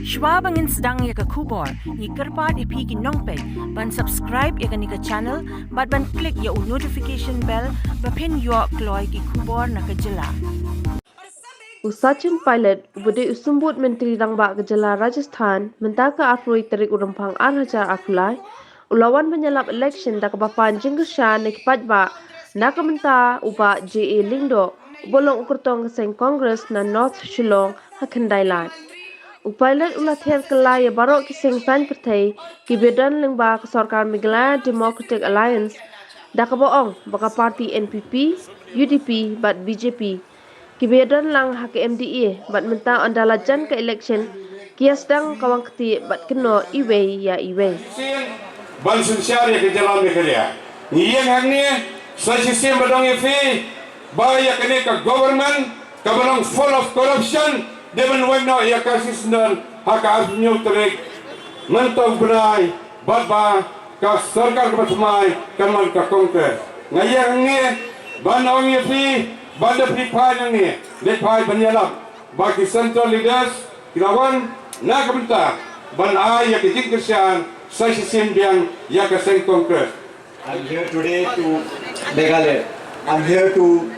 Shwa bangin sdang ya ka kubor, ni kerpat ipi ki nongpek, ban subscribe ya ka ni ka channel, ban click ya notification bell, pen yo kloy ki kubor na ka jylla. Sachin Pilot bude symbud myntri rangbah ke jylla Rajasthan mynta ke afroi tarik Rymphang arhajar akulai ulawan menyalap election dak bapan jingkyrshan nek paidbah nak mynta Bah J A Lyngdoh bolong kyrtong Seng Congress na North Shillong khyndai lan. Pilot ulah Ther Kylla ya baroh ki Seng Sain Pyrthei Kiba langha ke sorkar Meghalaya Democratic Allaince dak bohong baka parti NPP, UDP bat BJP Kibedan langha ke MDA bat mynta ynda jan ke ilekshon sdang kawang ktieh bat kynnoh iwei ya iwei. Ban sunsyari ke jalan Meghalaya. Yang hangni sa sistem badong ifi baya kene ka government kabarang full of corruption deban wagna ya kasisnan haka asnyo tarik mentong benai batba ka sorkar batmai kaman ka kongres. Ngayang ni ban ong ifi banda pripanyang ni lepai banyalap bagi central leaders kilawan na kabenta ban ay ya ke jingkyrshan sa sistem yang ya ke Seng Congress. I'm here today to Meghalaya. I'm here to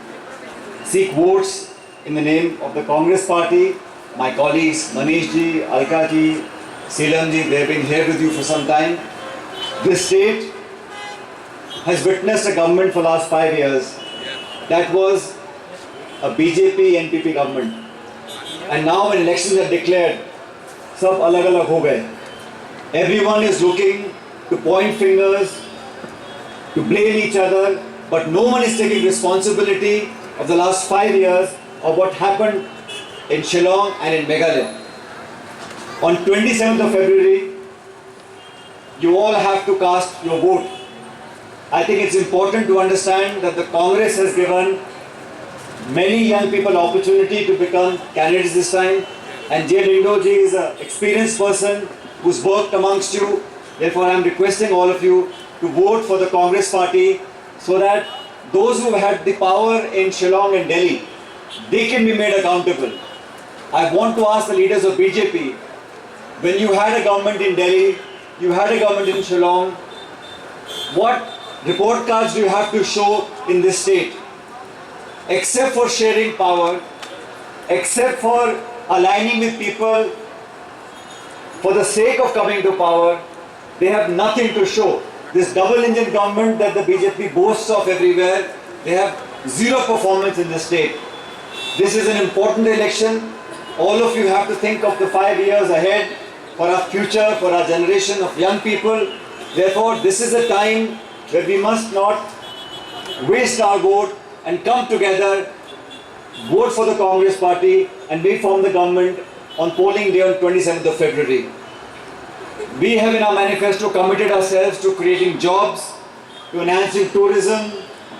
seek votes in the name of the Congress Party. My colleagues Manish ji, Alka ji, Shillong ji, they've been here with you for some time. This state has witnessed a government for the last 5 years that was a BJP NPP government. And now when elections are declared, sab alag alag ho gaye. Everyone is looking to point fingers, to blame each other, but no one is taking responsibility of the last 5 years of what happened in Shillong and in Meghalaya. On 27th of February, you all have to cast your vote. I think it's important to understand that the Congress has given many young people opportunity to become candidates this time, and J A Lyngdoh ji is an experienced person who's worked amongst you. Therefore, I am requesting all of you to vote for the Congress party so that those who had the power in Shillong and Delhi, they can be made accountable. I want to ask the leaders of BJP, when you had a government in Delhi, you had a government in Shillong, what report cards do you have to show in this state? Except for sharing power, except for aligning with people for the sake of coming to power, they have nothing to show. This double engine government that the BJP boasts of everywhere, they have zero performance in the state. This is an important election. All of you have to think of the 5 years ahead for our future, for our generation of young people. Therefore, this is a time where we must not waste our vote and come together, vote for the Congress party and we form the government on polling day on 27th of February. We have in our manifesto committed ourselves to creating jobs, to enhancing tourism,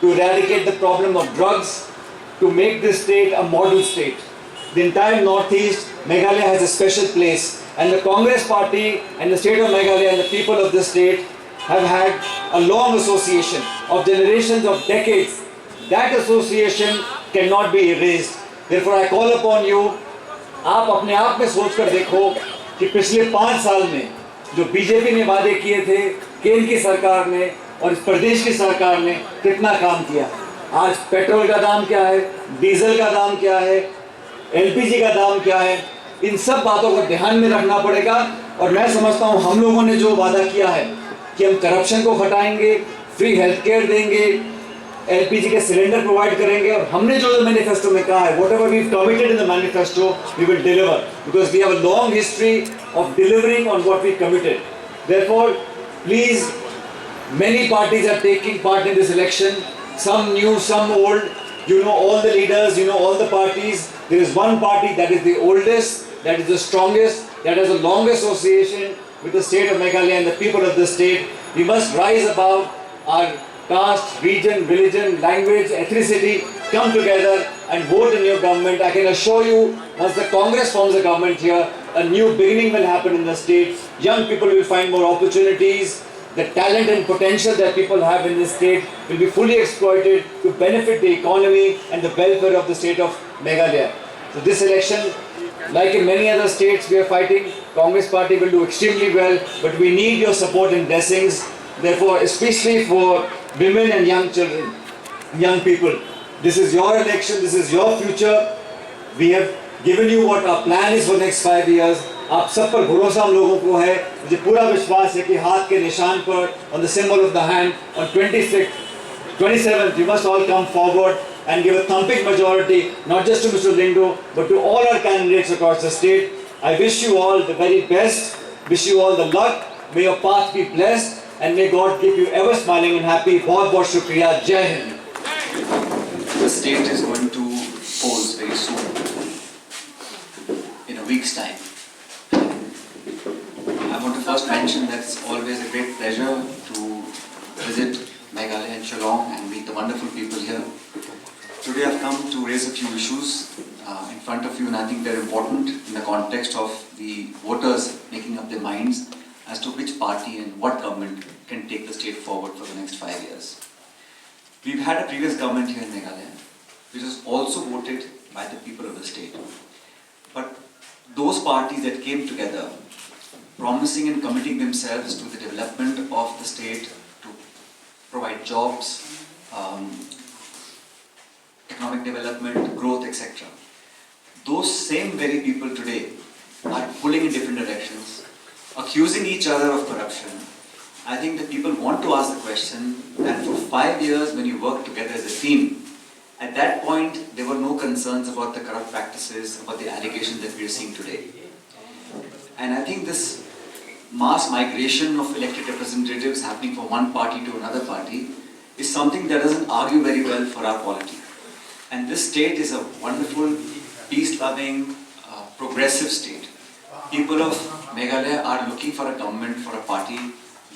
to eradicate the problem of drugs, to make this state a model state. The entire Northeast, Meghalaya has a special place, and the Congress party and the state of Meghalaya and the people of this state have had a long association of generations of decades. That association cannot be erased. Therefore, I call upon you, आप अपने आप में सोच कर देखो कि पिछले 5 साल में जो बीजेपी ने वादे किए थे, केंद्र की सरकार ने और इस प्रदेश की सरकार ने कितना काम किया। आज पेट्रोल का दाम क्या है, डीजल का दाम क्या है, एलपीजी का दाम क्या है, इन सब बातों को ध्यान में रखना पड़ेगा। और मैं समझता हूँ हम लोगों ने जो वादा किया है कि हम करप्शन को हटाएंगे, फ्री हेल्थ केयर देंगे, एलपीजी के सिलेंडर प्रोवाइड करेंगे, और हमने जो मैनिफेस्टो में कहा है, whatever we've committed in the manifesto, we will deliver, because we have a long history of delivering on what we committed. Therefore, please, many parties are taking part in this election, some new, some old. You know all the leaders, you know all the parties. There is one party that is the oldest, that is the strongest, that has a long association with the state of Meghalaya and the people of the state. We must rise above our caste, region, religion, language, ethnicity, come together and vote in your government. I can assure you, once the Congress forms a government here, a new beginning will happen in the state. Young people will find more opportunities. The talent and potential that people have in this state will be fully exploited to benefit the economy and the welfare of the state of Meghalaya. So this election, Like in many other states we are fighting, Congress party will do extremely well, but we need your support and blessings. Therefore, especially for women and young children, young people, this is your election, this is your future. We have given you what our plan is for the next 5 years. आप सब पर भरोसा हम लोगों को है. मुझे पूरा विश्वास है कि हाथ के निशान पर, on the symbol of the hand, on 27th, you must all come forward and give a thumping majority, not just to Mr. Lyngdoh, but to all our candidates across the state. I wish you all the very best, wish you all the luck, may your path be blessed, and may God keep you ever smiling and happy. बहुत बहुत शुक्रिया. जय Hind. The state is going to polls very soon, in a week's time. I want to first mention that it's always a great pleasure to visit Meghalaya and Shillong and meet the wonderful people here. Today I've come to raise a few issues in front of you, and I think they're important in the context of the voters making up their minds as to which party and what government can take the state forward for the next 5 years. We've had a previous government here in Meghalaya, which was also voted by the people of the state. But those parties that came together, promising and committing themselves to the development of the state, to provide jobs, economic development, growth, etc. Those same very people today are pulling in different directions, accusing each other of corruption. I think that people want to ask the question that for 5 years when you work together as a team, at that point there were no concerns about the corrupt practices, about the allegations that we are seeing today. And I think this mass migration of elected representatives happening from one party to another party is something that doesn't argue very well for our polity. And this state is a wonderful, peace-loving, progressive state. People of Meghalaya are looking for a government, for a party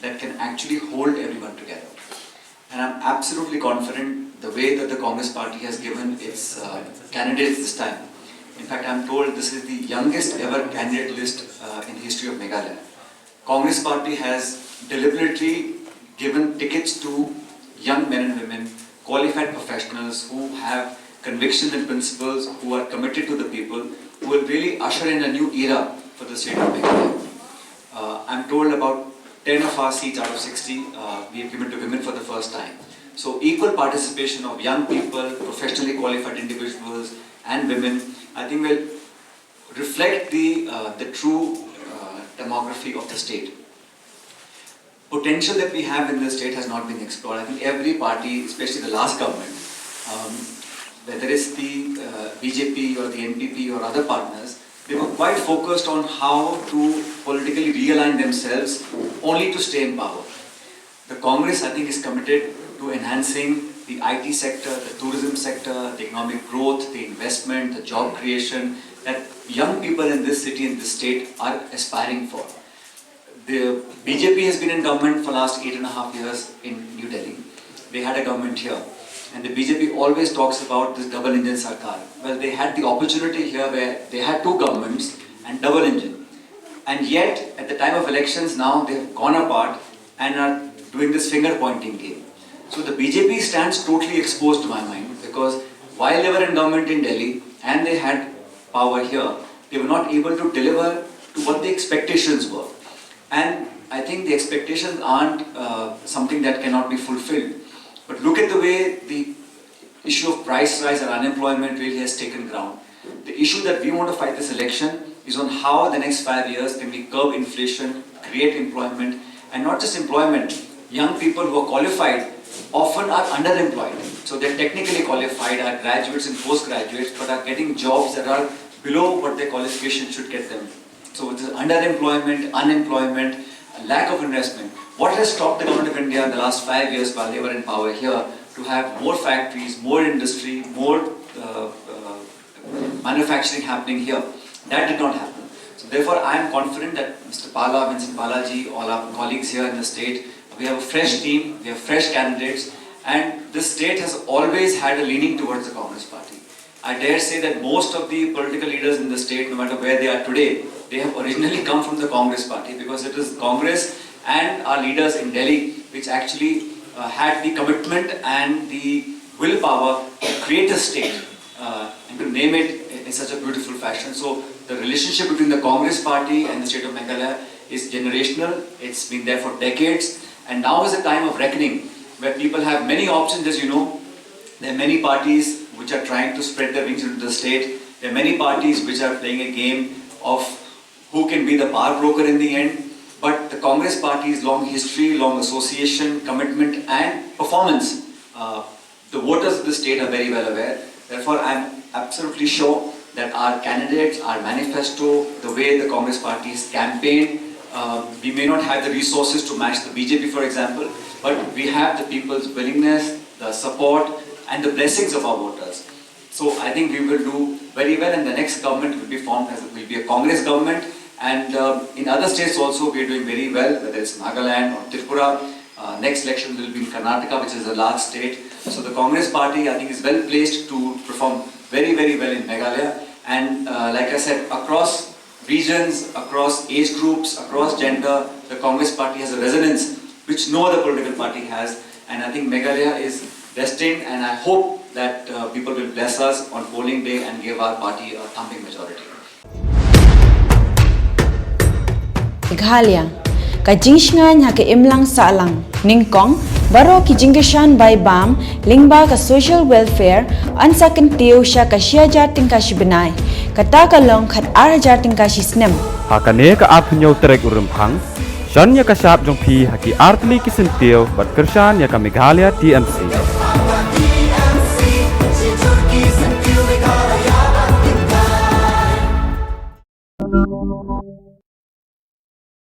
that can actually hold everyone together. And I'm absolutely confident the way that the Congress party has given its candidates this time. In fact, I'm told this is the youngest ever candidate list in the history of Meghalaya. Congress party has deliberately given tickets to young men and women, qualified professionals who have convictions and principles, who are committed to the people, who will really usher in a new era for the state of Meghalaya. I'm told about 10 of our seats out of 60 we have given to women for the first time. So equal participation of young people, professionally qualified individuals and women, I think will reflect the true demography of the state. Potential that we have in the state has not been explored. I think every party, especially the last government, whether it's the BJP or the NPP or other partners, they were quite focused on how to politically realign themselves only to stay in power. The Congress, I think, is committed to enhancing the IT sector, the tourism sector, the economic growth, the investment, the job creation that young people in this city and this state are aspiring for. The BJP has been in government for the last 8.5 years in New Delhi. They had a government here. And the BJP always talks about this double engine sarkar. Well, they had the opportunity here where they had two governments and double engine. And yet, at the time of elections now, they have gone apart and are doing this finger pointing game. So the BJP stands totally exposed to my mind, because while they were in government in Delhi and they had power here, they were not able to deliver to what the expectations were. And I think the expectations aren't something that cannot be fulfilled. But look at the way the issue of price rise and unemployment really has taken ground. The issue that we want to fight this election is on how the next 5 years can we curb inflation, create employment, and not just employment. Young people who are qualified often are underemployed. So they're technically qualified, are graduates and postgraduates, but are getting jobs that are below what their qualification should get them. So it's underemployment, unemployment, lack of investment. What has stopped the government of India in the last 5 years while they were in power here to have more factories, more industry, more manufacturing happening here? That did not happen. So therefore I am confident that Mr. Pala, Vincent Balaji, all our colleagues here in the state, we have a fresh team, we have fresh candidates, and this state has always had a leaning towards the Congress party. I dare say that most of the political leaders in the state, no matter where they are today, they have originally come from the Congress party, because it is Congress and our leaders in Delhi which actually had the commitment and the willpower to create a state and to name it in such a beautiful fashion. So the relationship between the Congress party and the state of Meghalaya is generational. It's been there for decades, and now is a time of reckoning where people have many options. As you know, there are many parties which are trying to spread their wings into the state. There are many parties which are playing a game of who can be the power broker in the end. But the Congress party's long history, long association, commitment and performance, the voters of the state are very well aware. Therefore, I am absolutely sure that our candidates, our manifesto, the way the Congress party is campaigned, we may not have the resources to match the BJP, for example, but we have the people's willingness, the support and the blessings of our voters. So I think we will do very well, and the next government will be formed as will be a Congress government. And in other states also we are doing very well, whether it's Nagaland or Tripura. Next election will be in Karnataka, which is a large state. So the Congress party, I think, is well placed to perform very, very well in Meghalaya. And like I said, across regions, across age groups, across gender, the Congress party has a resonance which no other political party has. And I think Meghalaya is destined, and I hope that people will bless us on polling day and give our party a thumping majority. Meghalaya ka jingsngan ha ka imlang salang ningkong baroh ki jingkyrshan by bam lingba ka social welfare ansa kan teu sha ka shiaja tingka shibnai kata ka long khat arja tingka shisnem hakane ka apnyo trek Rymphang shan ya ka sap jong phi haki artli ki senteu bat kershan ya ka Meghalaya TMC